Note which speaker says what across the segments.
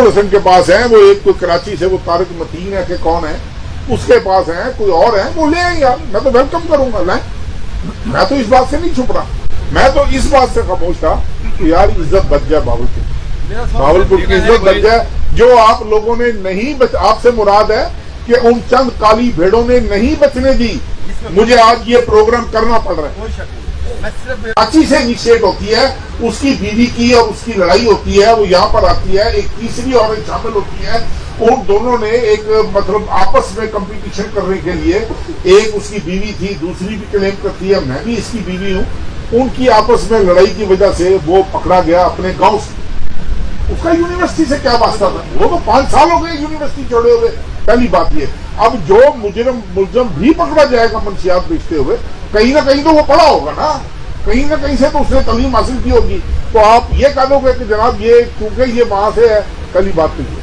Speaker 1: حسن کے پاس ہیں، وہ ایک کوئی کراچی سے وہ طارق متین ہے کہ کون ہے، اس کے پاس ہیں، کوئی اور ہے، وہ لے آئیں یار، میں تو ویلکم کروں گا، لائیں۔ میں تو اس بات سے نہیں چھپ رہا، میں تو اس بات سے خاموش تھا کہ یار عزت بچ جائے باولپور کی عزت بچ جائے، جو آپ لوگوں نے نہیں آپ سے مراد ہے کہ ان چند کالی بھیڑوں نے نہیں بچنے دی، مجھے آج یہ پروگرام کرنا پڑ رہا ہے۔ کراچی سے انیشیٹ ہوتی ہے، اس کی بیوی کی اور اس کی لڑائی ہوتی ہے، وہ یہاں پر آتی ہے، ایک تیسری عورت شامل ہوتی ہے، ان دونوں نے ایک مطلب آپس میں کمپٹیشن کرنے کے لیے، ایک اس کی بیوی تھی، دوسری بھی کلیم کرتی ہے میں بھی اس کی بیوی ہوں، ان کی آپس میں لڑائی کی وجہ سے وہ پکڑا گیا اپنے گاؤں سے۔ اس کا یونیورسٹی سے کیا واسطہ تھا؟ وہ تو 5 سال ہو گئے یونیورسٹی چھوڑے ہوئے۔ پہلی بات یہ، اب جو ملزم بھی پکڑا جائے گا منشیات بیچتے ہوئے، کہیں نہ کہیں تو وہ پڑھا ہوگا نا، کہیں نہ کہیں سے تو اس نے تعلیم حاصل کی ہوگی، تو آپ یہ کہہ دو گے کہ جناب یہ کیونکہ یہ وہاں سے ہے، پہلی بات تو یہ۔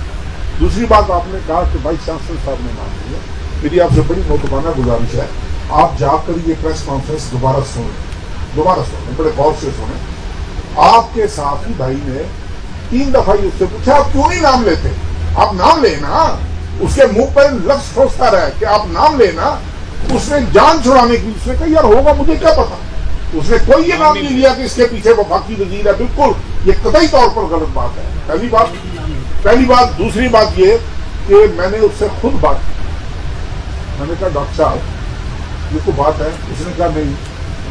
Speaker 1: دوسری بات آپ نے کہا کہ وائس چانسلر صاحب نے نام لیا، میری آپ سے بڑی محترمانہ گزارش ہے، آپ جا کر یہ پریس کانفرنس دوبارہ سنیں، بڑے غور سے سنیں۔ آپ کے صحافی بھائی نے 3 دفعہ اس سے پوچھا آپ کیوں نہیں نام لیتے؟ آپ نام لیں نا، اس کے منہ پر لفظ ٹھوستا رہا کہ آپ نام لینا، اس نے جان چھڑانے کی، اس نے کہا یار ہوگا مجھے کیا پتا، اس نے کوئی یہ نام نہیں لیا کہ اس کے پیچھے وفاقی وزیر ہے، بالکل یہ قطعی طور پر غلط بات ہے، پہلی بات۔ دوسری بات یہ کہ میں نے اس سے خود بات کی، میں نے کہا ڈاکٹر صاحب یہ تو بات ہے، اس نے کہا نہیں،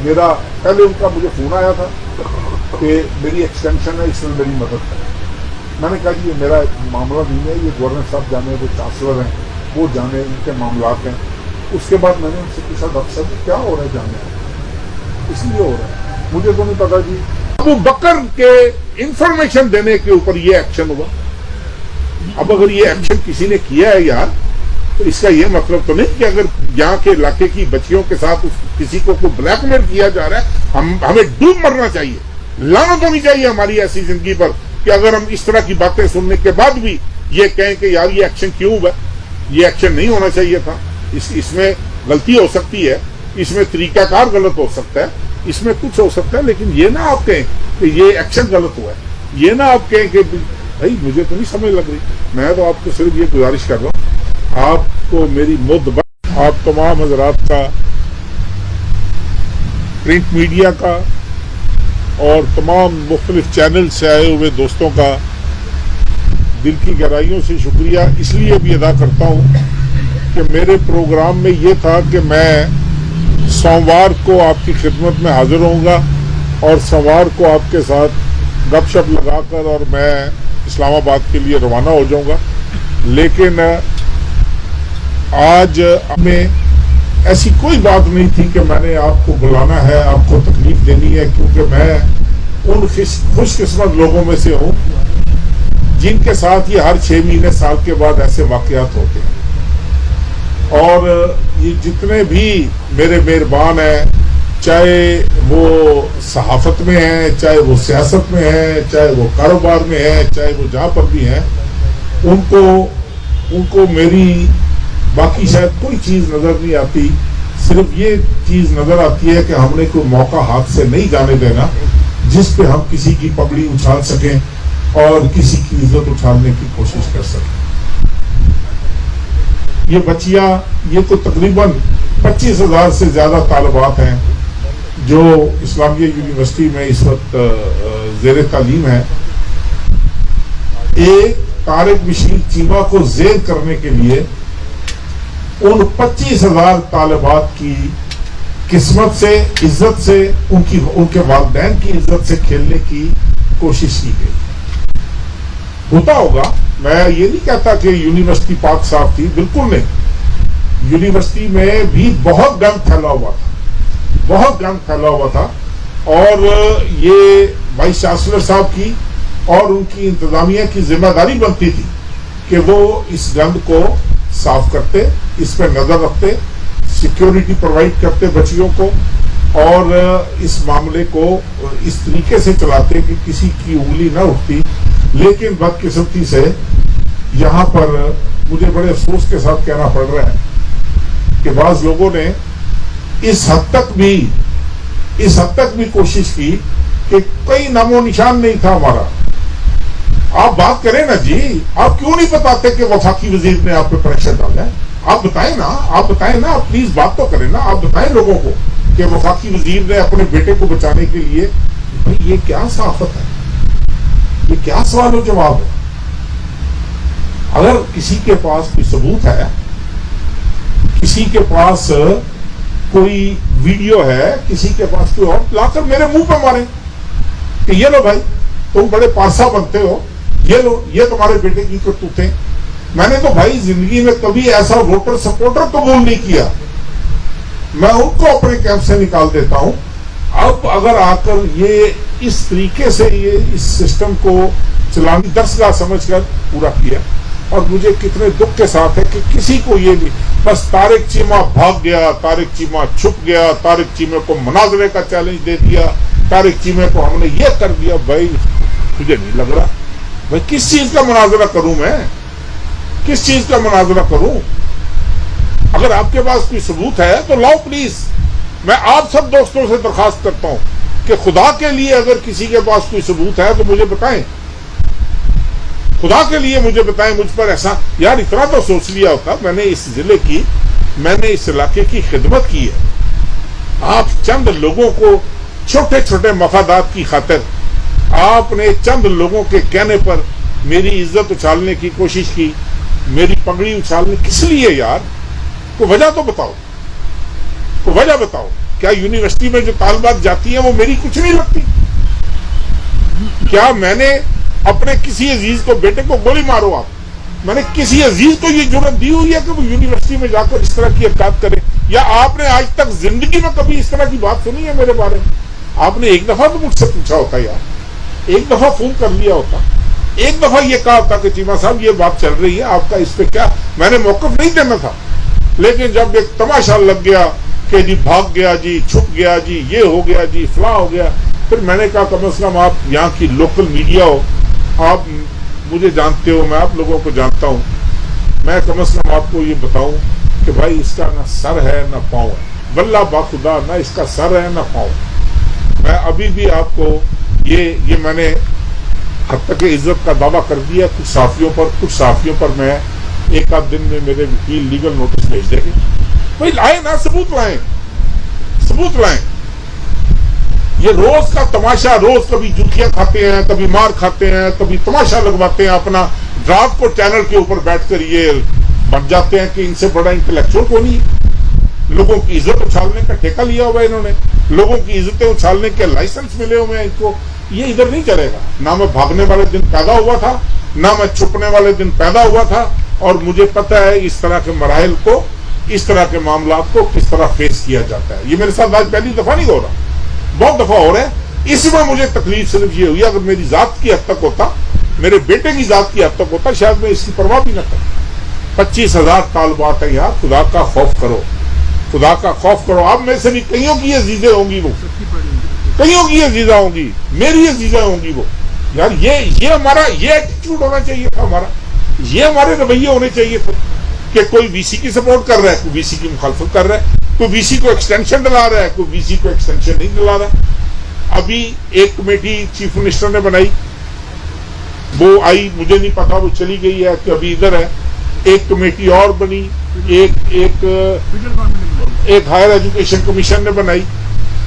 Speaker 1: میرا پہلے ان کا مجھے فون آیا تھا کہ میری ایکسٹینشن ہے، اس میں میری مدد کریں۔ میں نے کہا یہ میرا معاملہ نہیں ہے، یہ گورنر صاحب جانے، وہ چانسلر ہیں، وہ جانے، ان کے معاملات ہیں۔ اس کے بعد میں نے ان سے پوچھا ڈاکٹر صاحب کیا ہو رہا ہے جانے، اس لیے ہو رہا ہے مجھے تو نہیں پتا جی۔ ابو بکر کے انفارمیشن دینے کے اوپر یہ ایکشن ہوا۔ اب اگر یہ ایکشن کسی نے کیا ہے یار، تو اس کا یہ مطلب تو نہیں کہ اگر یہاں کے علاقے کی بچیوں کے ساتھ کسی کو کوئی بلیک میل کیا جا رہا ہے، ہمیں ڈوب مرنا چاہیے، لعنت ہونی چاہیے ہماری ایسی زندگی پر کہ اگر ہم اس طرح کی باتیں سننے کے بعد بھی یہ کہیں کہ یار یہ ایکشن کیوں ہوا، یہ ایکشن نہیں ہونا چاہیے تھا، اس میں غلطی ہو سکتی ہے، اس میں طریقہ کار غلط ہو سکتا ہے، اس میں کچھ ہو سکتا ہے، لیکن یہ نہ آپ کہیں کہ یہ ایکشن غلط ہوا ہے، یہ نہ آپ کہیں کہ بھائی مجھے تو نہیں سمجھ لگ رہی۔ میں تو آپ کو صرف یہ گزارش کر رہا ہوں، آپ کو میری آپ تمام حضرات کا، پرنٹ میڈیا کا اور تمام مختلف چینل سے آئے ہوئے دوستوں کا دل کی گہرائیوں سے شکریہ اس لیے بھی ادا کرتا ہوں کہ میرے پروگرام میں یہ تھا کہ میں سوموار کو آپ کی خدمت میں حاضر ہوں گا اور سوموار کو آپ کے ساتھ گپ شپ لگا کر اور میں اسلام آباد کے لیے روانہ ہو جاؤں گا، لیکن آج ہمیں ایسی کوئی بات نہیں تھی کہ میں نے آپ کو بلانا ہے، آپ کو تکلیف دینی ہے، کیونکہ میں ان خوش قسمت لوگوں میں سے ہوں جن کے ساتھ یہ ہر 6 مہینے سال کے بعد ایسے واقعات ہوتے ہیں، اور یہ جتنے بھی میرے مہربان ہیں، چاہے وہ صحافت میں ہیں، چاہے وہ سیاست میں ہیں، چاہے وہ کاروبار میں ہیں، چاہے وہ جہاں پر بھی ہیں، ان کو میری باقی شاید کوئی چیز نظر نہیں آتی، صرف یہ چیز نظر آتی ہے کہ ہم نے کوئی موقع ہاتھ سے نہیں جانے دینا جس پہ ہم کسی کی پگڑی اچھال سکیں اور کسی کی عزت اچھالنے کی کوشش کر سکیں۔ یہ بچیاں، یہ تو تقریباً 25,000 سے زیادہ طالبات ہیں جو اسلامیہ یونیورسٹی میں اس وقت زیر تعلیم ہیں۔ ایک طارق بشیر چیمہ کو زیر کرنے کے لیے ان 25,000 طالبات کی قسمت سے، عزت سے، ان کے والدین کی عزت سے کھیلنے کی کوشش کی گئی۔ ہوتا ہوگا، میں یہ نہیں کہتا کہ یونیورسٹی پاک صاف تھی، بالکل نہیں، یونیورسٹی میں بھی بہت گند پھیلا ہوا تھا، اور یہ وائس چانسلر صاحب کی اور ان کی انتظامیہ کی ذمہ داری بنتی تھی کہ وہ اس گند کو صاف کرتے، اس پہ نظر رکھتے، سیکیورٹی پرووائڈ کرتے بچیوں کو، اور اس معاملے کو اس طریقے سے چلاتے کہ کسی کی انگلی نہ اٹھتی۔ لیکن بدقسمتی سے یہاں پر مجھے بڑے افسوس کے ساتھ کہنا پڑ رہا ہے کہ بعض لوگوں نے اس حد تک بھی کوشش کی کہ کوئی نام و نشان نہیں تھا ہمارا آپ بات کریں نا جی. آپ کیوں نہیں بتاتے کہ وفاقی وزیر نے آپ پہ پریشر ڈالا ہے؟ آپ بتائیں نا, آپ بتائیں نا, آپ پلیز بات تو کریں نا. آپ بتائیں لوگوں کو کہ وفاقی وزیر نے اپنے بیٹے کو بچانے کے لیے. یہ کیا صحافت ہے؟ یہ کیا سوال و جواب ہے؟ اگر کسی کے پاس کوئی ثبوت ہے, کسی کے پاس کوئی ویڈیو ہے, کسی کے پاس کوئی اور, لا کر میرے منہ پہ ماریں کہ یہ لو بھائی تم بڑے پارسا بنتے ہو, یہ لو یہ تمہارے بیٹے کی کرتوتیں. میں نے تو بھائی زندگی میں کبھی ایسا ووٹر سپورٹر قبول نہیں کیا, میں ان کو اپنے کیمپ سے نکال دیتا ہوں. اب اگر آ کر یہ اس طریقے سے یہ اس سسٹم کو چلانے درسگاہ سمجھ کر پورا کیا, اور مجھے کتنے دکھ کے ساتھ ہے کہ کسی کو یہ بھی بس طارق چیمہ بھاگ گیا, طارق چیمہ چھپ گیا, طارق چیمہ کو مناظرے کا چیلنج دے دیا, طارق چیمہ کو ہم نے یہ کر دیا. بھائی مجھے نہیں لگ رہا بھائی کس چیز کا مناظرہ کروں, میں کس چیز کا مناظرہ کروں؟ اگر آپ کے پاس کوئی ثبوت ہے تو لاؤ پلیز. میں آپ سب دوستوں سے درخواست کرتا ہوں کہ خدا کے لیے اگر کسی کے پاس کوئی ثبوت ہے تو مجھے بتائیں, خدا کے لیے مجھے بتائیں. مجھ پر ایسا یار اتنا تو سوچ لیا ہوتا, میں نے اس ضلع کی, میں نے اس علاقے کی خدمت کی ہے. آپ چند لوگوں کو چھوٹے چھوٹے مفادات کی خاطر آپ نے چند لوگوں کے کہنے پر میری عزت اچھالنے کی کوشش کی, میری پگڑی اچھالنے. کس لیے یار؟ کوئی وجہ تو بتاؤ, کوئی وجہ بتاؤ. کیا یونیورسٹی میں جو طالبات جاتی ہیں وہ میری کچھ نہیں لگتی؟ کیا میں نے اپنے کسی عزیز کو, بیٹے کو گولی مارو آپ, میں نے کسی عزیز کو یہ جرأت دی ہوئی ہے کہ وہ یونیورسٹی میں جا کر اس طرح کی حرکات کرے؟ یا آپ نے آج تک زندگی میں کبھی اس طرح کی بات سنی ہے میرے بارے میں؟ آپ نے ایک دفعہ تو مجھ سے پوچھا ہوتا یار, ایک دفعہ فون کر لیا ہوتا, ایک دفعہ یہ کہا ہوتا کہ چیمہ صاحب یہ بات چل رہی ہے آپ کا اس پہ کیا. میں نے موقف نہیں دینا تھا, لیکن جب ایک تماشا لگ گیا کہ جی بھاگ گیا جی, چھپ گیا جی, یہ ہو گیا جی, فلاں ہو گیا, پھر میں نے کہا کم از کم آپ یہاں کی لوکل میڈیا ہو, آپ مجھے جانتے ہو, میں آپ لوگوں کو جانتا ہوں, میں کم از کم آپ کو یہ بتاؤں کہ بھائی اس کا نہ سر ہے نہ پاؤں ہے, واللہ باخدا نہ اس کا سر ہے نہ پاؤں. میں ابھی بھی آپ کو یہ میں نے حد تک عزت کا دعویٰ کر دیا. کچھ صحافیوں پر میں ایک آدھ دن میں میرے وکیل لیگل نوٹس بھیج دیں گے. بھائی لائیں نا, ثبوت لائیں, ثبوت لائیں. یہ روز کا تماشا, روز کبھی جوتیاں کھاتے ہیں, کبھی مار کھاتے ہیں, کبھی تماشا لگواتے ہیں اپنا, رات کو چینل کے اوپر بیٹھ کر یہ بن جاتے ہیں کہ ان سے بڑا انٹلیکچوئل کو نہیں ہے. لوگوں کی عزت اچھالنے کا ٹھیکہ لیا ہوا ہے انہوں نے, لوگوں کی عزتیں اچھالنے کے لائسنس ملے ہوئے ہیں ان کو. یہ ادھر نہیں چلے گا. نہ میں بھاگنے والے دن پیدا ہوا تھا, نہ میں چھپنے والے دن پیدا ہوا تھا, اور مجھے پتہ ہے اس طرح کے مراحل کو, اس طرح کے معاملات کو کس طرح فیس کیا جاتا ہے. یہ میرے ساتھ آج پہلی دفعہ نہیں ہو رہا, بہت دفعہ ہو رہا ہے. اس میں مجھے تکلیف صرف یہ ہوئی, اگر میری ذات کی حد تک ہوتا, میرے بیٹے کی ذات کی حد تک ہوتا, شاید میں اس کی پرواہ بھی نہ کرتا. 25,000 طالبات ہیں یار, خدا کا خوف کرو, خدا کا خوف کرو. آپ میں سے بھی کئیوں کی عزیزیں ہوں گی, وہ کئیوں کی عزیزیں ہوں گی, میری عزیزیں ہوں گی وہ. یار یہ ہمارا یہ ایٹیٹیوڈ ہونا چاہیے تھا ہمارا, یہ ہمارے رویے ہونے چاہیے تھے کہ کوئی وی سی کی سپورٹ کر رہا ہے, کوئی وی سی کی مخالفت کر رہا ہے, کوئی وی سی کو ایکسٹینشن ڈلا رہا ہے, کوئی وی سی کو ایکسٹینشن نہیں ڈلا رہا ہے. ابھی ایک کمیٹی چیف منسٹر نے بنائی, وہ آئی, مجھے نہیں پتا وہ چلی گئی ہے کہ ابھی ادھر ہے. ایک کمیٹی اور بنی, ایک ہائر ایجوکیشن کمیشن نے بنائی.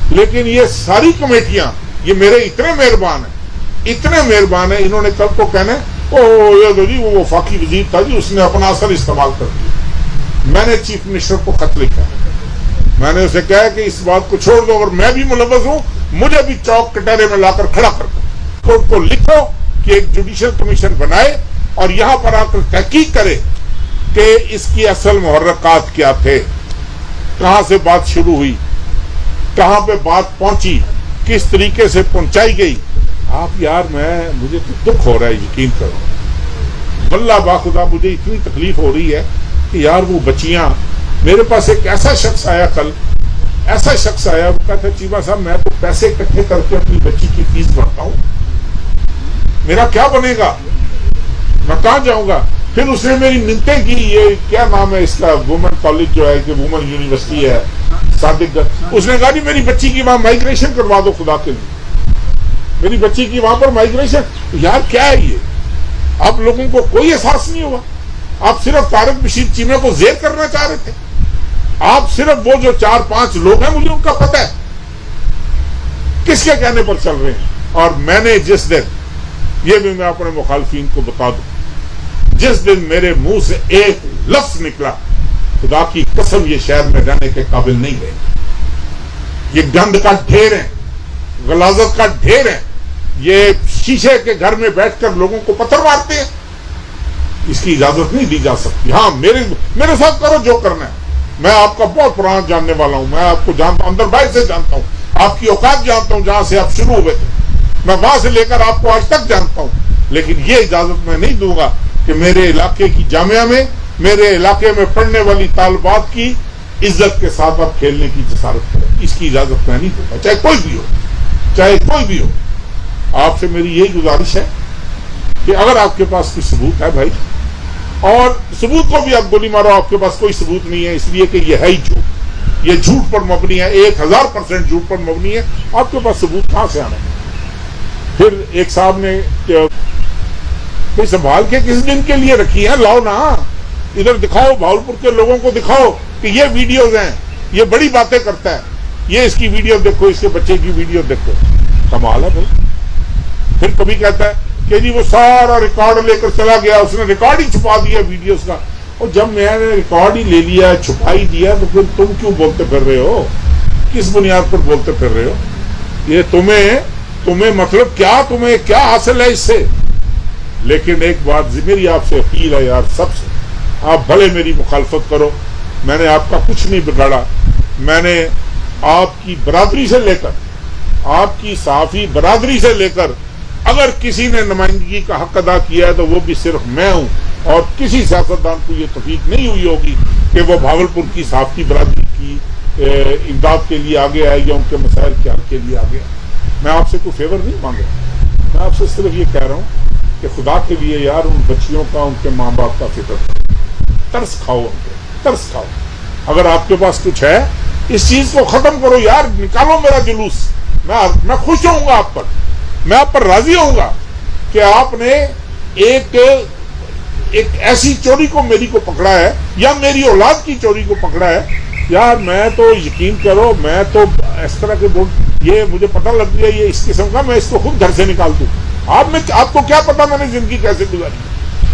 Speaker 1: لیکن یہ ساری کمیٹیاں یہ میرے اتنے مہربان ہیں, انہوں نے کل کو کہنا جی وہ وفاقی وزیر تھا جی, اس نے اپنا اثر استعمال کر دیا. میں نے چیف منسٹر کو خط لکھا, میں نے اسے کہا کہ اس بات کو چھوڑ دو, اگر میں بھی ملوث ہوں مجھے بھی چوک کٹہرے میں لا کر کھڑا کر دو. کورٹ کو لکھو کہ ایک جوڈیشل کمیشن بنائے اور یہاں پر آ کر تحقیق کرے کہ اس کی اصل محرکات کیا تھے, کہاں سے بات شروع ہوئی, کہاں پہ بات پہنچی, کس طریقے سے پہنچائی گئی. آپ یار مجھے تو دکھ ہو رہا ہے, یقین کرو, واللہ باخدا مجھے اتنی تکلیف ہو رہی ہے کہ یار وہ بچیاں. میرے پاس ایک ایسا شخص آیا کل, وہ کہتا چیمہ صاحب میں تو پیسے اکٹھے کر کے اپنی بچی کی فیس بھرتا ہوں, میرا کیا بنے گا, میں کہاں جاؤں گا. پھر اس نے میری منتیں کی, یہ کیا نام ہے اس کا, وومن کالج جو ہے کہ وومن یونیورسٹی ہے صادق, اس نے کہا جی میری بچی کی وہاں مائگریشن کروا دو, خدا کے لیے میری بچی کی وہاں پر مائگریشن. یار کیا ہے آپ لوگوں کو کوئی احساس نہیں ہوا؟ آپ صرف طارق بشیر چیمہ کو زیر کرنا چاہ رہے تھے. آپ صرف وہ جو 4-5 لوگ ہیں مجھے ان کا پتہ ہے کس کے کہنے پر چل رہے ہیں. اور میں نے جس دن، یہ بھی میں اپنے مخالفین کو بتا دوں، جس دن میرے منہ سے ایک لفظ نکلا خدا کی قسم یہ شہر میں رہنے کے قابل نہیں رہے. یہ گند کا ڈھیر ہے، غلاظت کا ڈھیر ہے، یہ شیشے کے گھر میں بیٹھ کر لوگوں کو پتھر مارتے ہیں. اس کی اجازت نہیں دی جا سکتی. ہاں میرے ساتھ کرو جو کرنا ہے. میں آپ کا بہت پرانا جاننے والا ہوں، میں آپ کو جانتا ہوں، اندر باہر سے جانتا ہوں، آپ کی اوقات جانتا ہوں جہاں سے آپ شروع ہوئے تھے، میں وہاں سے لے کر آپ کو آج تک جانتا ہوں. لیکن یہ اجازت میں نہیں دوں گا کہ میرے علاقے کی جامعہ میں، میرے علاقے میں پڑھنے والی طالبات کی عزت کے ساتھ آپ کھیلنے کی جسارت کریں. اس کی اجازت میں نہیں دوں گا، چاہے کوئی بھی ہو، چاہے کوئی بھی ہو. آپ سے میری یہی گزارش ہے کہ اگر آپ کے پاس کوئی ثبوت ہے بھائی، اور ثبوت کو بھی آپ گولی مارو، آپ کے پاس کوئی ثبوت نہیں ہے اس لیے کہ یہ ہے ہی جھوٹ، یہ جھوٹ پر مبنی ہے، 1000% جھوٹ پر مبنی ہے. آپ کے پاس ثبوت کہاں سے آنا ہے؟ پھر ایک صاحب نے کوئی سنبھال کے کس دن کے لیے رکھی ہے، لاؤ نا، ادھر دکھاؤ، بھاولپور کے لوگوں کو دکھاؤ کہ یہ ویڈیوز ہیں، یہ بڑی باتیں کرتا ہے، یہ اس کی ویڈیو دیکھو، اس کے بچے کی ویڈیو دیکھو. کمال ہے بھائی. پھر کبھی کہتا ہے کہ جی وہ سارا ریکارڈ لے کر چلا گیا، اس نے ریکارڈ ہی چھپا دیا ویڈیوز کا. اور جب میں نے ریکارڈ ہی لے لیا، چھپائی دیا، تو پھر تم کیوں بولتے پھر رہے ہو؟ کس بنیاد پر بولتے پھر رہے ہو؟ یہ تمہیں مطلب کیا، تمہیں کیا حاصل ہے اس سے؟ لیکن ایک بات میری آپ سے اپیل ہے یار، سب سے، آپ بھلے میری مخالفت کرو، میں نے آپ کا کچھ نہیں بگاڑا. میں نے آپ کی برادری سے لے کر، آپ کی صحافی برادری سے لے کر، اگر کسی نے نمائندگی کا حق ادا کیا ہے تو وہ بھی صرف میں ہوں. اور کسی سیاستدان کو یہ توفیق نہیں ہوئی ہوگی کہ وہ بھاولپور کی صحافتی برادری کی امداد کے لیے آگے آئے یا ان کے مسائل کے حل کے لیے آگے آئے. میں آپ سے کوئی فیور نہیں مانگ رہا، میں آپ سے صرف یہ کہہ رہا ہوں کہ خدا کے لیے یار ان بچیوں کا، ان کے ماں باپ کا فکر کرو، ترس کھاؤ، ان کو ترس کھاؤ. اگر آپ کے پاس کچھ ہے اس چیز کو ختم کرو یار، نکالو میرا جلوس. میں خوش ہوں گا آپ پر، میں آپ پر راضی ہوں گا کہ آپ نے ایک ایسی چوری کو میری کو پکڑا ہے، یا میری اولاد کی چوری کو پکڑا ہے. یار میں تو یقین کرو، میں تو اس طرح کے یہ مجھے پتہ لگ گیا یہ اس قسم کا، میں اس کو خود گھر سے نکال دوں. آپ کو کیا پتا میں نے زندگی کیسے گزاری؟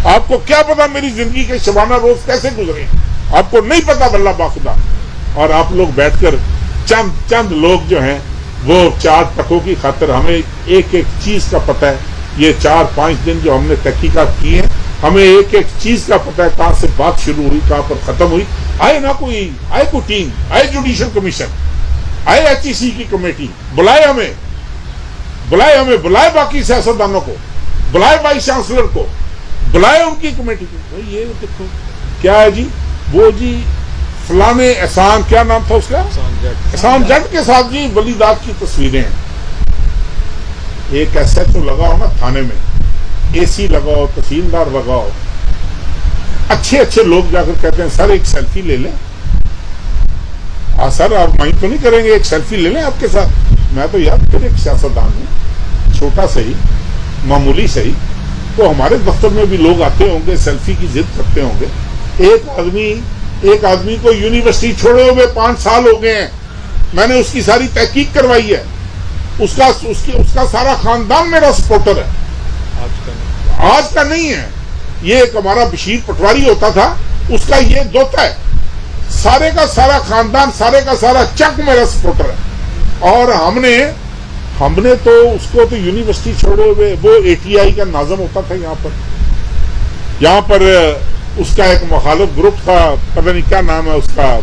Speaker 1: آپ کو کیا پتا میری زندگی کے شبانہ روز کیسے گزرے؟ آپ کو نہیں پتا واللہ باخدا. اور آپ لوگ بیٹھ کر چند لوگ جو ہیں وہ 4 ٹکوں کی خاطر، ہمیں ایک چیز کا پتہ ہے. یہ 4-5 دن جو ہم نے تحقیقات کی ہیں، ہمیں ایک چیز کا پتہ ہے، کہاں سے بات شروع ہوئی، کہاں پر ختم ہوئی. آئے کوئی ٹیم، آئے جوڈیشل کمیشن، آئے HEC کی کمیٹی، بلائے باقی سیاستدانوں کو، بلائے وائس چانسلر کو، بلائے ان کی کمیٹی کو. یہ دیکھو کیا ہے جی، وہ جی فلانے احسان، کیا نام تھا اس کا، احسان جٹ کے ساتھ جی ولی داد کی تصویریں ہیں. ایک SHO لگاؤ نا تھانے میں، AC لگاؤ، تحصیلدار لگاؤ، اچھے لوگ جا کر کہتے ہیں سر ایک سیلفی لے لیں. ہاں سر آپ مائنڈ تو نہیں کریں گے، ایک سیلفی لے لیں آپ کے ساتھ؟ میں تو یار پھر ایک سیاستدان ہوں، چھوٹا صحیح، معمولی صحیح، تو ہمارے دفتر میں بھی لوگ آتے ہوں گے، سیلفی کی ضد کرتے ہوں گے. ایک آدمی کو یونیورسٹی چھوڑے ہوئے 5 سال ہو گئے ہیں، میں نے اس کی ساری تحقیق کروائی ہے، اس کا سارا خاندان میرا سپورٹر ہے. آج کا نہیں ہے یہ. ایک ہمارا بشیر پٹواری ہوتا تھا، اس کا یہ دوتا ہے، سارے کا سارا خاندان، سارے کا سارا چک میرا سپورٹر ہے. اور ہم نے تو اس کو تو یونیورسٹی چھوڑے ہوئے، وہ ATI کا ناظم ہوتا تھا یہاں پر اس کا ایک مخالف گروپ تھا، پتہ نہیں کیا نام ہے اس کا،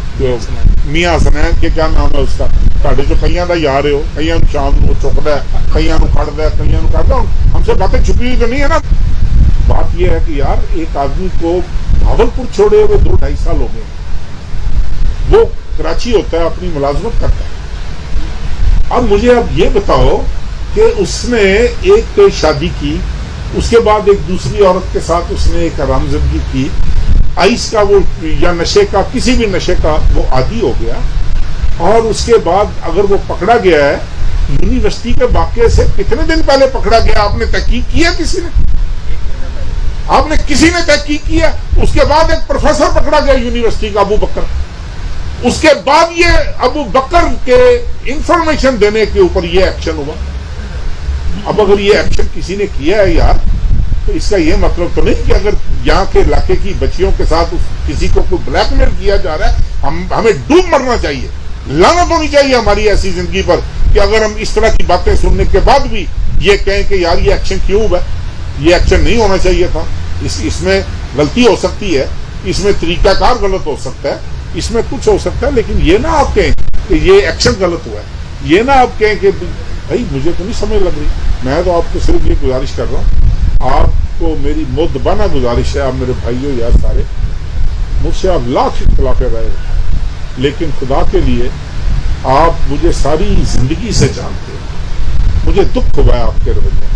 Speaker 1: میاں حسنین کے کیا نام ہے اس کا، ساڈے جو کئیاں دا یار ہو، کئیاں شام کو چکتا ہے، کئیاں کھڑتا ہے، کئیاں کھڑتا. ہم سے باتیں چھپی ہوئی تو نہیں ہے نا. بات یہ ہے کہ یار ایک آدمی کو بھاولپور چھوڑے ہوئے 2-2.5 سال ہو گئے، وہ کراچی ہوتا ہے، اپنی ملازمت کرتا ہے. اب مجھے اب یہ بتاؤ کہ اس نے ایک شادی کی، اس کے بعد ایک دوسری عورت کے ساتھ اس نے ایک آرام زندگی کی، آئس کا وہ یا نشے کا، کسی بھی نشے کا وہ عادی ہو گیا. اور اس کے بعد اگر وہ پکڑا گیا ہے، یونیورسٹی کے واقعے سے کتنے دن پہلے پکڑا گیا؟ آپ نے تحقیق کیا کسی نے؟ آپ نے کسی نے تحقیق کیا؟ اس کے بعد ایک پروفیسر پکڑا گیا یونیورسٹی کا، ابو بکر، اس کے بعد یہ ابو بکر کے انفارمیشن دینے کے اوپر یہ ایکشن ہوا۔ اب اگر یہ ایکشن کسی نے کیا ہے یار، تو اس کا یہ مطلب تو نہیں کہ اگر یہاں کے علاقے کی بچیوں کے ساتھ کسی کو کوئی بلیک میل کیا جا رہا ہے، ہمیں ڈوب مرنا چاہیے، لعنت ہونی چاہیے ہماری ایسی زندگی پر کہ اگر ہم اس طرح کی باتیں سننے کے بعد بھی یہ کہیں کہ یار یہ ایکشن کیوں ہوا، یہ ایکشن نہیں ہونا چاہیے تھا۔ اس میں غلطی ہو سکتی ہے، اس میں طریقہ کار غلط ہو سکتا ہے، اس میں کچھ ہو سکتا ہے، لیکن یہ نہ آپ کہیں کہ یہ ایکشن غلط ہوا ہے، یہ نہ آپ کہیں کہ بھائی مجھے تو نہیں سمجھ لگ رہی۔ میں تو آپ کو صرف یہ گزارش کر رہا ہوں، آپ کو میری مدبانہ گزارش ہے، آپ میرے بھائیوں یار سارے، مجھ سے آپ لاکھ اختلاف رائے، لیکن خدا کے لیے آپ مجھے ساری زندگی سے جانتے ہیں، مجھے دکھ ہوا ہے آپ کے رویے،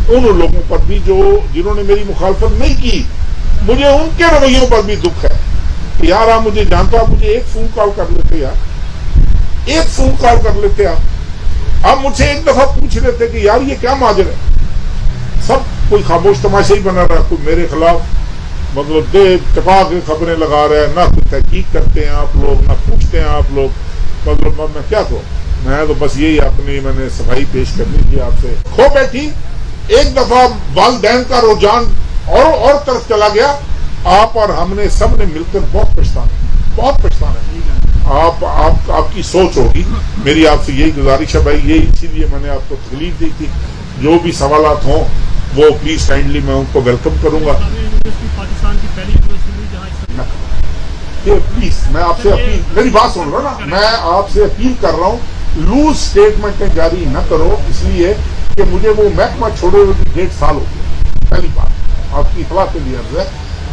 Speaker 1: ان لوگوں پر بھی جنہوں نے میری مخالفت نہیں کی، مجھے ان کے رویوں پر بھی دکھ ہے کہ یار آپ مجھے جانتے، آپ مجھے ایک فون کال کر لیتے، یار ایک فون کال کر لیتے، آپ مجھ سے ایک دفعہ پوچھ لیتے کہ یار یہ کیا ماجرا ہے۔ سب کوئی خاموش تماشا ہی بنا رہا ہے، کوئی میرے خلاف مطلب دے ٹپا کے خبریں لگا رہا ہے، نہ کوئی تحقیق کرتے ہیں آپ لوگ، نہ پوچھتے ہیں آپ لوگ، مطلب میں کیا کہوں، میں تو بس یہی اپنی میں نے صفائی پیش کرنی تھی آپ سے۔ کھو بیٹھی ایک دفعہ والدین کا رجحان اور طرف چلا گیا، آپ اور ہم نے سب نے مل کر بہت پچھتانا آپ کی سوچ ہوگی۔ میری آپ سے یہی گزارش ہے بھائی، یہ اسی لیے میں نے آپ کو تکلیف دی تھی، جو بھی سوالات ہوں وہ پلیز کائنڈلی میں ان کو ویلکم کروں گا۔ پلیز میں آپ سے اپیل، میری بات سن رہا نا، میں آپ سے اپیل کر رہا ہوں لوز سٹیٹمنٹیں جاری نہ کرو، اس لیے کہ مجھے وہ محکمہ چھوڑے ہوئے 1.5 سال ہو گیا۔ پہلی بات آپ کی اطلاع کے لیے عرض ہے۔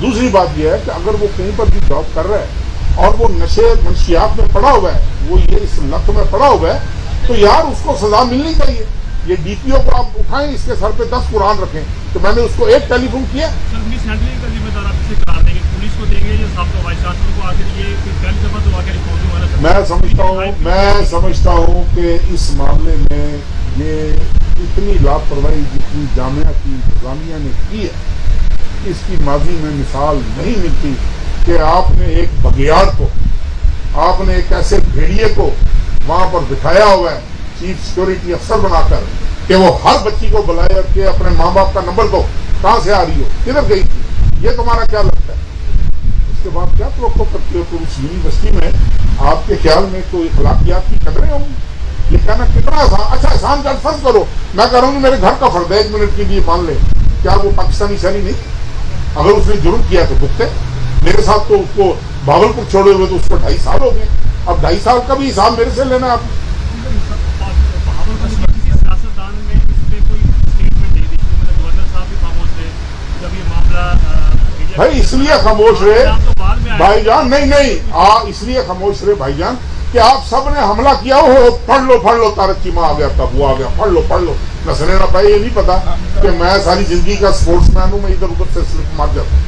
Speaker 1: دوسری بات یہ ہے کہ اگر وہ کہیں پر بھی جاب کر رہا ہے اور وہ نشے منشیات میں پڑا ہوا ہے، وہ یہ اس لت میں پڑا ہوا ہے، تو یار اس کو سزا ملنی چاہیے۔ یہ ڈی پی او کو آپ اٹھائیں، اس کے سر پہ 10 قرآن رکھیں کہ میں نے اس کو ایک ٹیلی فون کیا۔ میں سمجھتا ہوں کہ اس معاملے میں یہ اتنی لاپرواہی جتنی جامعہ کی انتظامیہ نے کی ہے، اس کی ماضی میں مثال نہیں ملتی کہ آپ نے ایک بگیاڑ کو، آپ نے ایک ایسے بھیڑیے کو وہاں پر بٹھایا ہوا ہے چیف سیکورٹی افسر بنا کر کہ وہ ہر بچی کو بلائے کہ اپنے ماں باپ کا نمبر دو، کہاں سے آ رہی ہو، کدھر گئی تھی، یہ تمہارا کیا لگتا ہے؟ اس کے بعد کیا توقع کرتے ہو کہ اس یونیورسٹی میں آپ کے خیال میں کوئی اخلاقیات کی قدریں ہوں گی؟ یہ کہنا کتنا آسان۔ اچھا احسان کا فرض کرو، میں کہہ رہا ہوں میرے گھر کا فرد ہے، 1 منٹ کے لیے مان لے، کیا وہ پاکستانی شہری نہیں؟ اگر اس نے جرم کیا تو بھگتے۔ میرے ساتھ تو اس کو بھاولپور چھوڑے ہوئے تو اس کو 2.5 سال ہو گئے، اب 2.5 سال کا بھی حساب میرے سے لینا آپ۔ بھائی اس لیے خاموش رہے بھائی جان، نہیں اس لیے خاموش رہے بھائی جان کہ آپ سب نے حملہ کیا ہو، پڑھ لو تارک چیمہ آ گیا، تب وہ آ گیا، پڑھ لو نسنے نہ پائے۔ یہ نہیں پتا کہ میں ساری زندگی کا سپورٹس مین ہوں، میں ادھر ادھر سے سلپ مار جاتا ہوں،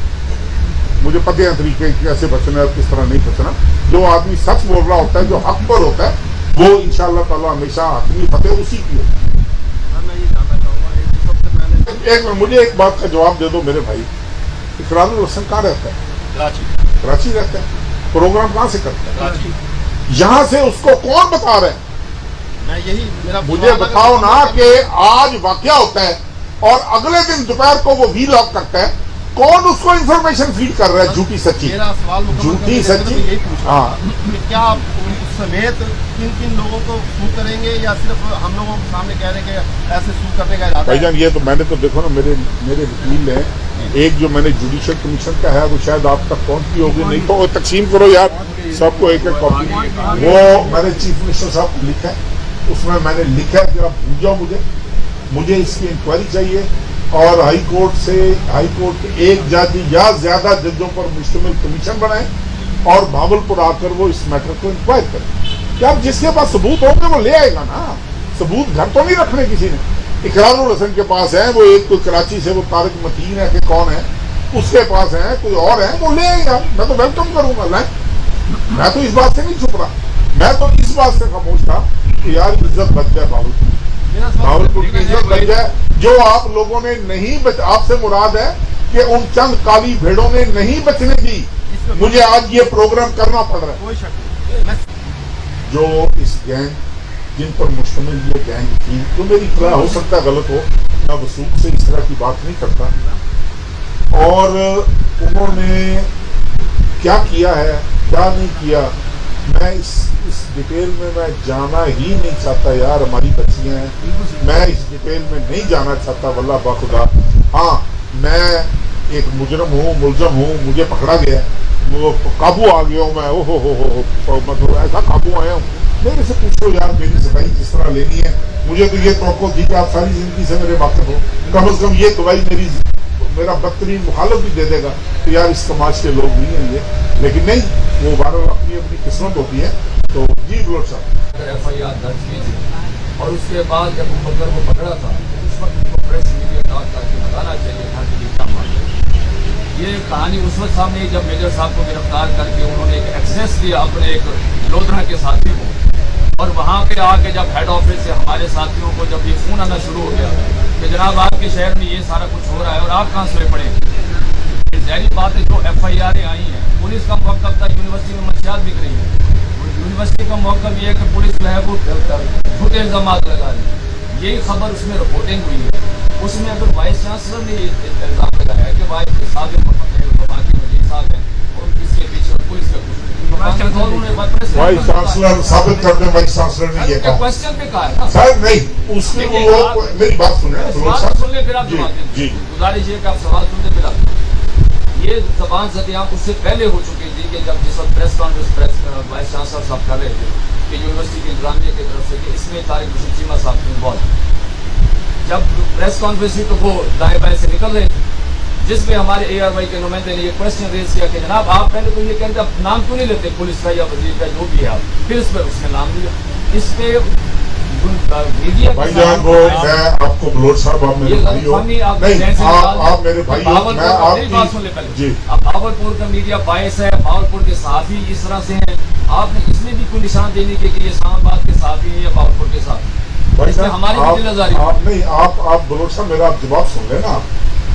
Speaker 1: مجھے پتہ ہے طریقے کیسے بچنا ہے اور کس طرح نہیں بچنا۔ جو آدمی سچ بول رہا ہوتا ہے، جو حق پر ہوتا ہے، وہ انشاءاللہ تعالیٰ ہمیشہ حتمی فتح اسی کی ہوتی ہے۔ مجھے ایک بات کا جواب دے دو میرے بھائی، اقرار الحسن کہاں رہتا ہے؟ کراچی رہتا ہے، پروگرام کہاں سے کرتا ہے؟ یہاں سے اس کو کون بتا رہا ہے؟ مجھے بتاؤ نا کہ آج واقعہ ہوتا ہے اور اگلے دن دوپہر کو وہ وی لاگ کرتا ہے، کون اس کو انفارمیشن فیڈ کر رہا ہے؟ جھوٹی سچی، جھوٹی سچی۔ ہاں
Speaker 2: کیا آپ سمیت کن لوگوں کو سو کریں گے یا صرف ہم لوگوں کے سامنے کہہ رہے ہیں کہ ایسے سو کرنے کا ارادہ ہے؟
Speaker 1: بھائی جان یہ تو میں نے تو دیکھو نا، میرے وکیل ہیں، ایک جو میں نے جوڈیشل کمیشن کا ہے وہ شاید آپ تک پہنچتی ہوگی، نہیں تو تقسیم کرو یار سب کو ایک کاپی۔ وہ میں نے چیف منسٹر صاحب کو لکھا ہے، اس میں نے لکھا ہے کہ آپ بھول جاؤ، مجھے اس کی انکوائری چاہیے اور ہائی کورٹ کے ایک جج یا زیادہ ججوں پر مشتمل کمیشن بنائیں اور بھاولپور آ کر وہ اس میٹر کو انکوائر کریں۔ کیا جس کے پاس ثبوت ہوں گے وہ لے آئے گا نا، ثبوت گھر تو نہیں رکھنے کسی نے۔ اقرار الحسن کے پاس ہے، وہ ایک کوئی کراچی سے وہ طارق متین ہے کہ کون ہے، اس کے پاس ہے، کوئی اور ہے، وہ لے آئے گا، میں تو ویلکم کروں گا۔ میں تو اس بات سے نہیں چھپ رہا، میں تو اس بات سے خاموش تھا کہ یار عزت بچ جائے بھاولپور کی عزت بچ جائے۔ جو آپ لوگوں نے نہیں آپ سے مراد ہے کہ ان چند کالی بھیڑوں نے نہیں بچنے دی. مجھے آج یہ پروگرام کرنا پڑ رہا ہے.
Speaker 2: کوئی شک نہیں.
Speaker 1: جو اس گینگ جن پر مشتمل یہ گینگ تھی، جو میری اطلاع ہو سکتا ہے غلط ہو، میں وثوق سے اس طرح کی بات نہیں کرتا، اور انہوں نے کیا کیا ہے کیا نہیں کیا میں اس ڈیٹیل میں جانا ہی نہیں چاہتا یار. ہماری بچیاں ہیں، میں اس ڈیٹیل میں نہیں جانا چاہتا واللہ باخدا. ہاں میں ایک مجرم ہوں، ملزم ہوں، مجھے پکڑا گیا، وہ قابو آ گیا ہوں میں. او ہو مطلب ایسا قابو آیا ہوں. میرے سے پوچھو یار میری صفائی کس طرح لینی ہے. مجھے تو یہ توقع تھی کہ آپ ساری زندگی سے میرے واقف ہو، کم از کم یہ دوائی میرا بدترین مخالف بھی دے دے گا کہ یار اس تماش کے لوگ نہیں ہیں یہ. لیکن نہیں، وہ بارہ اپنی قسمت ہوتی ہے. تو جی بلوچ صاحب،
Speaker 3: ایف آئی آر درج کی تھی اور اس کے بعد جب مقدر کو پکڑا تھا اس وقت ان کو پریس میڈیا ڈاک کر کے بتانا چاہیے تھا کہ یہ کیا معاملہ. یہ کہانی اس وقت سامنے جب میجر صاحب کو گرفتار کر کے انہوں نے ایک ایکسیس دیا اپنے ایک لودھرا کے ساتھی کو، اور وہاں پہ آ کے جب ہیڈ آفس سے ہمارے ساتھیوں کو جب یہ فون آنا شروع ہو گیا کہ جناب آپ کے شہر میں یہ سارا کچھ ہو رہا ہے اور آپ کہاں سوئے پڑے. یہ ظاہری بات ہے جو ایف آئی آریں آئی ہیں، پولیس کا موقف تھا یونیورسٹی میں منشیات بک رہی ہے. یونیورسٹی کا موقف یہ ہے کہ پولیس جو ہے وہ جھوٹے الزامات لگا رہی ہے. یہی خبر اس میں رپورٹنگ ہوئی ہے. اس میں اگر وائس چانسلر نے یہ الزام لگایا ہے کہ وائس صاحب محمد باقی وزیر صاحب ہیں اور اس کے پیچھے پولیس کا کچھ
Speaker 1: وائس چانسلر ثابت کر دیں. وائس چانسلر نے یہ کہا
Speaker 3: کوشچن پہ کہا ہے نا
Speaker 1: سر. نہیں، اس کی وہ میری بات سنیں.
Speaker 3: سوال سن لیں پھر آپ جواب دیں. گزارش یہ کہ آپ سوال سن لیں پھر آپ. یہ زبان زدیاں اس سے پہلے ہو چکی تھی کہ جب جس وقت پریس کانفرنس وائس چانسلر صاحب کر رہے تھے کہ یونیورسٹی کی انتظامیہ کی طرف سے کہ اس میں طارق حسین چیمہ صاحب انوالو. جب پریس کانفرنس ہوئی تو وہ دائیں بائیں سے نکل رہے تھے، جس میں ہمارے اے آر وائی کے نمائندے نے یہ کوشچن ریز کیا کہ جناب آپ پہلے تو یہ کہتے آپ نام کیوں نہیں لیتے پولیس کا یا وزیر کا جو بھی ہے آپ. پھر اس نے نام لیا. اس پہ میڈیا
Speaker 1: بھائی جان وہ میں آپ کو بلوچ صاحب آپ میرے بھائی ہو. نہیں آپ میرے بھائی ہو. میں آپ کی جی
Speaker 3: اب بھاولپور کا میڈیا باعث ہے، بھاولپور کے صحافی اس طرح سے ہیں. آپ نے اس میں بھی کوئی نشان دینے کے کہ یہ اسلام آباد کے صحافی ہیں یا بھاولپور کے صحافی. اس میں ہماری بھی نظاری
Speaker 1: آپ نہیں آپ بلوچ صاحب میرا آپ جواب سن لیں نا.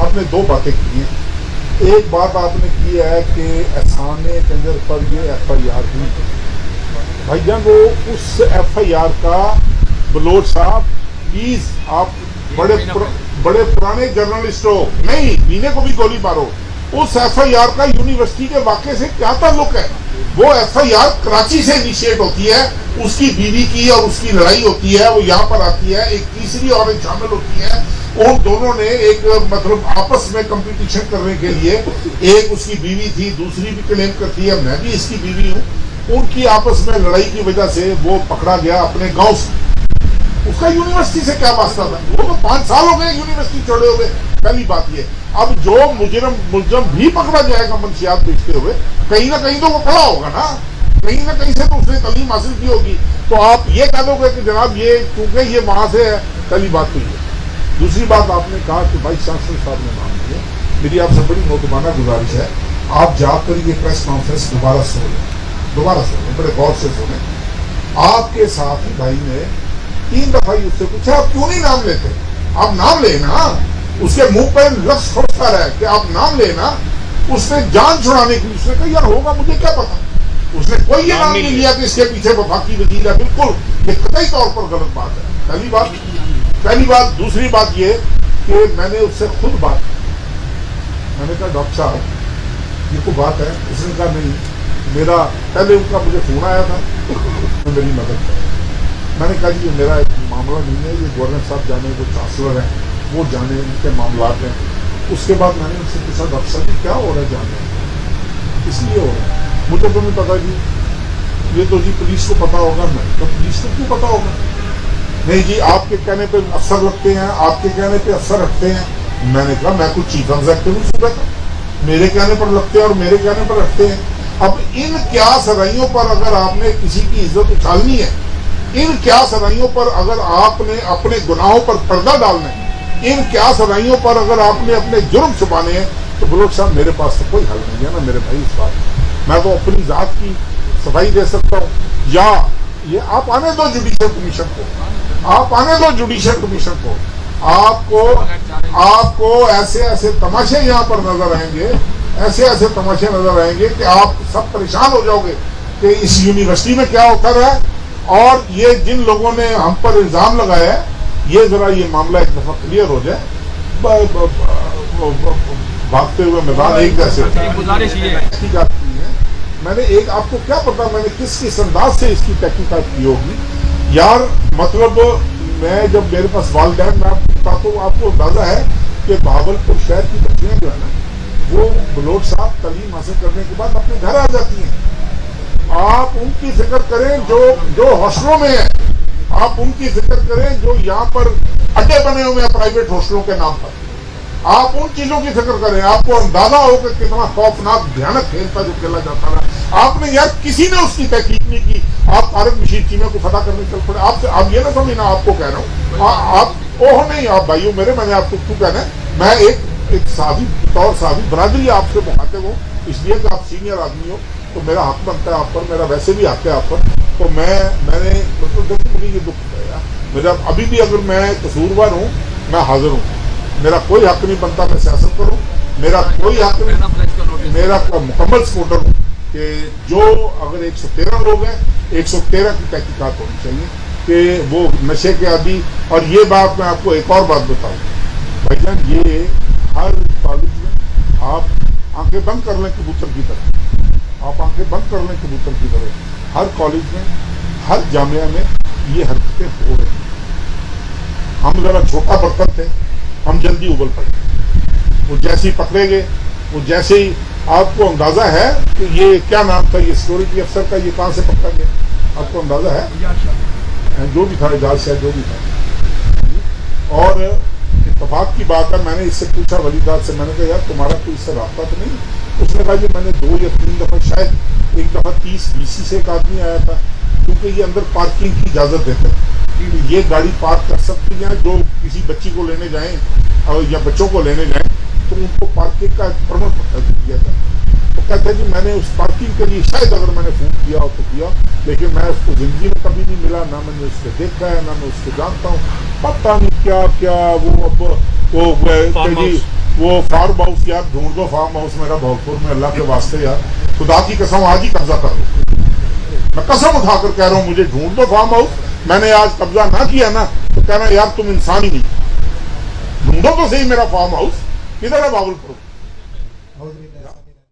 Speaker 1: آپ نے دو باتیں کی ہیں. ایک بات آپ نے کی ہے کہ احسان کنجر پر یہ ایف آئی آر ہوئی. بھائی جان وہ اس ایف آئی آر کا بلوچ صاحب پلیز آپ بڑے پرانے جرنلسٹ ہو، نہیں مینے کو بھی گولی مارو. اس ایف آئی آر کا یونیورسٹی کے واقعے سے کیا تعلق ہے؟ وہ ایف آئی آر کراچی سے انیشیٹ ہوتی ہے، اس کی بیوی کی اور اس کی لڑائی ہوتی ہے، وہ یہاں پر آتی ہے، ایک تیسری عورت شامل ہوتی ہے. ان دونوں نے ایک مطلب آپس میں کمپٹیشن کرنے کے لیے، ایک اس کی بیوی تھی، دوسری بھی کلیم کرتی ہے میں بھی اس کی بیوی ہوں. ان کی آپس میں لڑائی کی وجہ سے وہ پکڑا گیا اپنے گاؤں سے. اس کا یونیورسٹی سے کیا واسطہ تھا؟ وہ تو 5 سال ہو گئے یونیورسٹی چھوڑے ہوئے. پہلی بات یہ. اب جو ملزم بھی پکڑا جائے گا منشیات بیچتے ہوئے، کہیں نہ کہیں تو وہ پڑھا ہوگا نا، کہیں نہ کہیں سے تو اس نے تعلیم حاصل کی ہوگی. تو آپ یہ کہہ دو گے کہ جناب یہ چونکہ یہ وہاں سے ہے. پہلی بات تو یہ. دوسری بات آپ نے کہا کہ وائس چانسلر صاحب نے نام لیا. میری آپ سے بڑی محترمانہ گزارش ہے آپ جا کر یہ پریس کانفرنس دوبارہ سنیں، بڑے غور سے سنیں. آپ کے ساتھی بھائی نے 3 دفعہ اس سے پوچھا آپ کیوں نہیں نام لیتے؟ آپ نام لیں نا. اس کے منہ پہ لفظ کھوٹتا رہا کہ آپ نام لینا. اس نے جان چھڑانے کی اس نے کہا یار ہوگا مجھے کیا پتا. اس نے کوئی یہ نام نہیں لیا کہ اس کے پیچھے وفاقی وزیر ہے. بالکل یہ قطعی طور پر غلط بات ہے. پہلی بات. دوسری بات یہ کہ میں نے اس سے خود بات کی. میں نے کہا ڈاکٹر صاحب یہ کوئی بات ہے؟ اس نے کہا نہیں. میرا پہلے ان کا مجھے فون آیا تھا میری مدد کر. میں نے کہا جی یہ میرا معاملہ نہیں ہے، یہ گورنر صاحب جانے جو چانسلر ہیں وہ جانے، ان کے معاملات ہیں. اس کے بعد میں نے ان سے پوچھا ڈاکٹر صاحب کیا ہو رہا ہے جانے؟ اس لیے ہو رہا ہے. مجھے تو نہیں پتا جی. یہ تو جی پولیس کو پتا ہوگا. میں تو پولیس کو کیوں پتا ہوگا؟ نہیں جی آپ کے کہنے پہ افسر رکھتے ہیں، آپ کے کہنے پہ افسر رکھتے ہیں. میں نے کہا میں کوئی چیف ایگزیکٹو ہوں صوبے کا، میرے کہنے پر رکھتے ہیں اور میرے کہنے پر رکھتے ہیں. اب ان کیا سرائیوں پر اگر آپ نے کسی کی عزت اچھالنی ہے، ان کیا سرائیوں پر اگر آپ نے اپنے گناہوں پر پردہ ڈالنا ہے، ان کیا سرائیوں پر اگر آپ نے اپنے جرم چھپانے ہیں، تو بلوچ صاحب میرے پاس تو کوئی حل نہیں ہے نا میرے بھائی. اس بات میں تو اپنی ذات کی صفائی دے سکتا ہوں. یا یہ آپ آنے دو جوڈیشل کمیشن کو، آپ آنے دو جوڈیشل کمیشن کو. آپ کو ایسے ایسے تماشے یہاں پر نظر آئیں گے، ایسے ایسے تماشے نظر آئیں گے کہ آپ سب پریشان ہو جاؤ گے کہ اس یونیورسٹی میں کیا ہوتا رہا ہے، اور یہ جن لوگوں نے ہم پر الزام لگایا ہے یہ ذرا یہ معاملہ ایک دفعہ کلیئر ہو جائے. بھاگتے ہوئے میدان ایک جیسے کی جاتی ہے. میں نے ایک آپ کو کیا پتا میں نے کس انداز سے اس کی تحقیقات کی ہوگی یار. مطلب میں جب میرے پاس والدین میں آپ بتاتا ہوں، آپ کو اندازہ ہے کہ بہاولپور شہر کی بچیاں جو ہے نا وہ بلوچ صاحب تعلیم حاصل کرنے کے بعد اپنے گھر آ جاتی ہیں. آپ ان کی ذکر کریں جو ہاسٹلوں میں ہیں، آپ ان کی ذکر کریں جو یہاں پر اڈے بنے ہوئے ہیں پرائیویٹ ہاسٹلوں کے نام پر. آپ ان چیزوں کی فکر کریں، آپ کو اندازہ ہو کہ کتنا خوفناک بھیانک کھیل تھا جو کھیلا جاتا رہا. آپ نے یار کسی نے اس کی تحقیق نہیں کی. آپ طارق مشیر چیمے کو فتح کرنے چل پڑے. آپ یہ نہ سمجھنا آپ کو کہہ رہا ہوں، آپ اوہ نہیں، آپ بھائیوں میرے، میں نے آپ کو کیوں کہنا ہے، میں ایک صحافی بطور صحافی برادری آپ سے مخاطب ہوں، اس لیے کہ آپ سینئر آدمی ہو تو میرا حق بنتا ہے آپ پر، میرا ویسے بھی حق ہے آپ پر. تو میں نے مطلب مجھے یہ دکھ ہے میرا ابھی بھی، اگر میں قصوروار ہوں میں حاضر ہوں. میرا کوئی حق نہیں بنتا میں سیاست کروں، میرا کوئی حق نہیں، میرا مکمل سپورٹر ہوں کہ جو اگر 113 لوگ ہیں 113 کی تحقیقات ہونی چاہیے کہ وہ نشے کے عادی. اور یہ بات میں آپ کو ایک اور بات بتاؤں بھائی جان، یہ ہر کالج میں آپ آنکھیں بند کر لیں کبوتر کی طرح، آپ آنکھیں بند کر لیں کبوتر کی طرح، ہر کالج میں ہر جامعہ میں یہ حرکتیں ہو رہی ہیں. ہم ذرا چھوٹا برتن تھے، ہم جلدی ابل پڑے. وہ جیسے ہی پکڑے گئے، وہ جیسے ہی آپ کو اندازہ ہے کہ یہ کیا نام تھا یہ سیکورٹی افسر کا، یہ کہاں سے پکڑا گیا آپ کو اندازہ ہے؟ جو بھی تھا اعجاز شاہ جو بھی تھا. اور اتفاق کی بات ہے، میں نے اس سے پوچھا ولیدات سے، میں نے کہا یار تمہارا کوئی اس سے رابطہ تو نہیں؟ اس نے کہا کہ میں نے 2 یا 3 دفعہ، شاید ایک دفعہ 30 BC سے ایک آدمی آیا تھا، کیونکہ یہ اندر پارکنگ کی اجازت دیتے ہیں، یہ گاڑی پارک کر سکتی ہیں. جو کسی بچی کو لینے جائیں یا بچوں کو لینے جائیں تو ان کو پارکنگ کا پرمٹ پتہ دیا تھا. تو کہتا ہے جی میں نے اس پارکنگ کے لیے شاید اگر میں نے فون کیا ہو تو کیا، لیکن میں اس کو زندگی میں کبھی نہیں ملا، نہ میں نے اس کو دیکھا ہے، نہ میں اس کو جانتا ہوں. پتہ نہیں کیا وہ اب وہ فارم ہاؤس، یار ڈھونڈ دو فارم ہاؤس میرا بھاگپور میں، اللہ کے واسطے یار خدا کی قسم آج ہی قبضہ کر دو. میں قسم اٹھا کر کہہ رہا ہوں مجھے ڈھونڈ دو فارم ہاؤس. میں نے آج قبضہ نہ کیا نا تو کہنا یار تم انسان ہی نہیں. ڈھونڈو تو صحیح میرا فارم ہاؤس کدھر ہے بہاولپور.